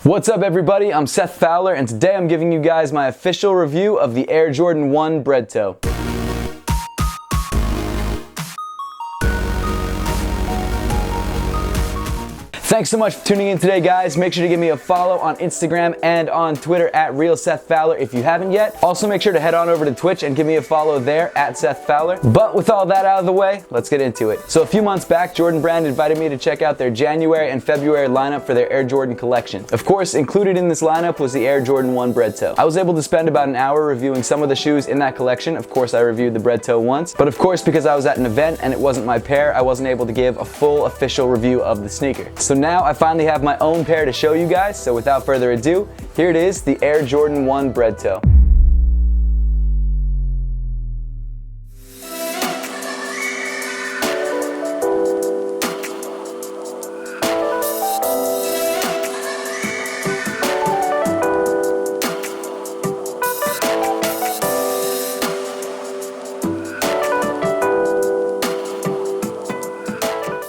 What's up everybody, I'm Seth Fowler and today I'm giving you guys my official review of the Air Jordan 1 Bred toe. Thanks so much for tuning in today, guys. Make sure to give me a follow on Instagram and on Twitter at @RealSethFowler if you haven't yet. Also, make sure to head on over to Twitch and give me a follow there at Seth Fowler. But with all that out of the way, let's get into it. So a few months back, Jordan Brand invited me to check out their January and February lineup for their Air Jordan collection. Of course, included in this lineup was the Air Jordan 1 Bred toe. I was able to spend about an hour reviewing some of the shoes in that collection. Of course, I reviewed the Bred toe once, but of course, because I was at an event and it wasn't my pair, I wasn't able to give a full official review of the sneaker. So now I finally have my own pair to show you guys, so without further ado, here it is, the Air Jordan 1 Bred toe.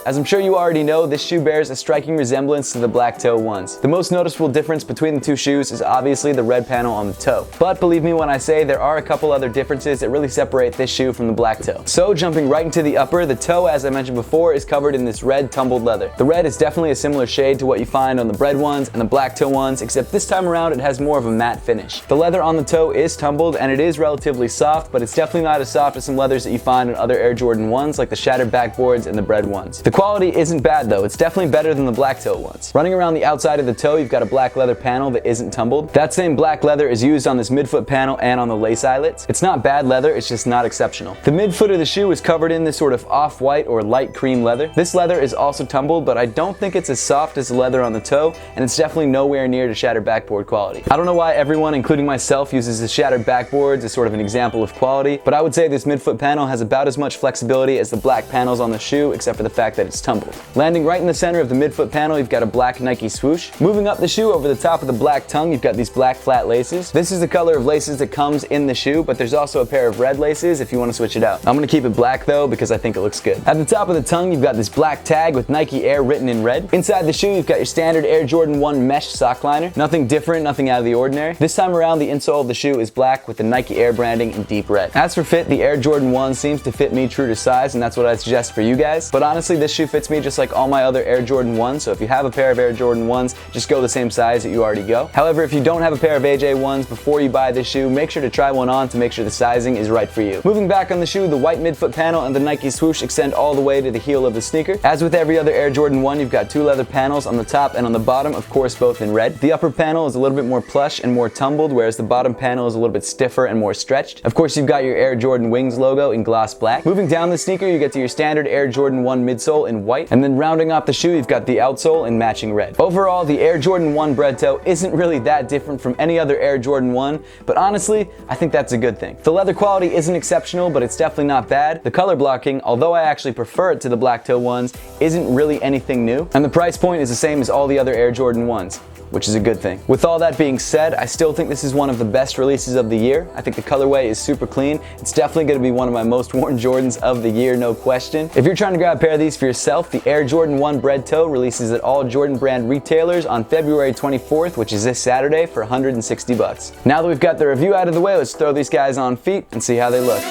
As I'm sure you already know, this shoe bears a striking resemblance to the black toe ones. The most noticeable difference between the two shoes is obviously the red panel on the toe. But believe me when I say there are a couple other differences that really separate this shoe from the black toe. So jumping right into the upper, the toe, as I mentioned before, is covered in this red tumbled leather. The red is definitely a similar shade to what you find on the Bred ones and the black toe ones, except this time around it has more of a matte finish. The leather on the toe is tumbled and it is relatively soft, but it's definitely not as soft as some leathers that you find on other Air Jordan 1s like the shattered backboards and the Bred ones. The quality isn't bad though, it's definitely better than the black toe ones. Running around the outside of the toe, you've got a black leather panel that isn't tumbled. That same black leather is used on this midfoot panel and on the lace eyelets. It's not bad leather, it's just not exceptional. The midfoot of the shoe is covered in this sort of off-white or light cream leather. This leather is also tumbled, but I don't think it's as soft as the leather on the toe, and it's definitely nowhere near to shattered backboard quality. I don't know why everyone, including myself, uses the shattered backboards as sort of an example of quality, but I would say this midfoot panel has about as much flexibility as the black panels on the shoe, except for the fact that it's tumbled. Landing right in the center of the midfoot panel, you've got a black Nike swoosh. Moving up the shoe over the top of the black tongue, you've got these black flat laces. This is the color of laces that comes in the shoe, but there's also a pair of red laces if you want to switch it out. I'm going to keep it black though because I think it looks good. At the top of the tongue, you've got this black tag with Nike Air written in red. Inside the shoe, you've got your standard Air Jordan 1 mesh sock liner. Nothing different, nothing out of the ordinary. This time around, the insole of the shoe is black with the Nike Air branding in deep red. As for fit, the Air Jordan 1 seems to fit me true to size, and that's what I suggest for you guys. But honestly, this shoe fits me just like all my other Air Jordan 1s, so if you have a pair of Air Jordan 1s, just go the same size that you already go. However, if you don't have a pair of AJ 1s before you buy this shoe, make sure to try one on to make sure the sizing is right for you. Moving back on the shoe, the white midfoot panel and the Nike swoosh extend all the way to the heel of the sneaker. As with every other Air Jordan 1, you've got two leather panels on the top and on the bottom, of course both in red. The upper panel is a little bit more plush and more tumbled, whereas the bottom panel is a little bit stiffer and more stretched. Of course, you've got your Air Jordan Wings logo in gloss black. Moving down the sneaker, you get to your standard Air Jordan 1 midsole in white, and then rounding off the shoe, you've got the outsole in matching red. Overall, the Air Jordan 1 Bred toe isn't really that different from any other Air Jordan 1, but honestly, I think that's a good thing. The leather quality isn't exceptional, but it's definitely not bad. The color blocking, although I actually prefer it to the black toe ones, isn't really anything new, and the price point is the same as all the other Air Jordan 1s, which is a good thing. With all that being said, I still think this is one of the best releases of the year. I think the colorway is super clean. It's definitely gonna be one of my most worn Jordans of the year, no question. If you're trying to grab a pair of these for yourself, the Air Jordan 1 Bred toe releases at all Jordan Brand retailers on February 24th, which is this Saturday, for 160 bucks. Now that we've got the review out of the way, let's throw these guys on feet and see how they look.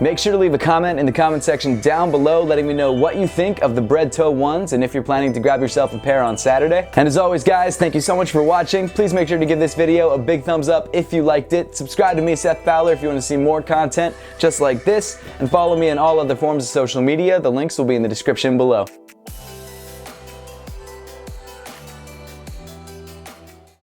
Make sure to leave a comment in the comment section down below letting me know what you think of the Bred toe 1s and if you're planning to grab yourself a pair on Saturday. And as always guys, thank you so much for watching. Please make sure to give this video a big thumbs up if you liked it. Subscribe to me, Seth Fowler, if you want to see more content just like this, and follow me on all other forms of social media. The links will be in the description below.